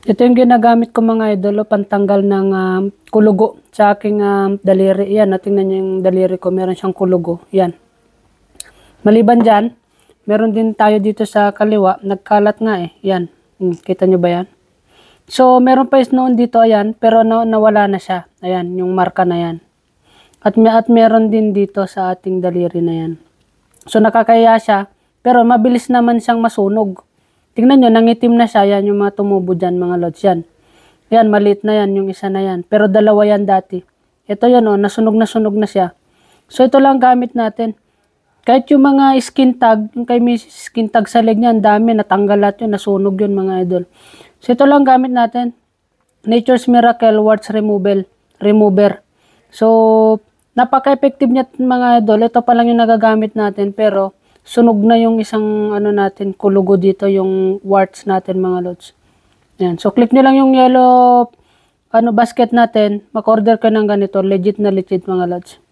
Ito yung ginagamit ko mga idol, pantanggal ng kulugo sa aking daliri. Yan, natingnan nyo yung daliri ko, meron siyang kulugo. Yan. Maliban dyan, meron din tayo dito sa kaliwa, nagkalat nga eh. Yan, kita nyo ba yan? So, meron pa is noon dito, ayan, pero nawala na siya. Ayan, yung marka na yan. At meron din dito sa ating daliri na yan. So, nakakaya siya, pero mabilis naman siyang masunog. Tingnan nyo, nangitim na siya. Yan yung mga tumubo dyan, mga lods. Yan. Yan, maliit na yan, yung isa na yan. Pero dalawa yan dati. Ito yan, oh, nasunog na siya. So, ito lang gamit natin. Kahit yung mga skin tag, yung kay may skin tag sa leg niya, ang dami, natanggal lahat yun, nasunog yun mga idol. So, ito lang gamit natin. Nature's Miracle Warts Remover. So, napaka-effective niya mga idol. Ito pa lang yung nagagamit natin, pero sunog na yung isang natin, kulugo dito, yung warts natin mga lods. Yan. So, click nyo lang yung yellow basket natin. Mag-order ka ng ganito. Legit na legit mga lods.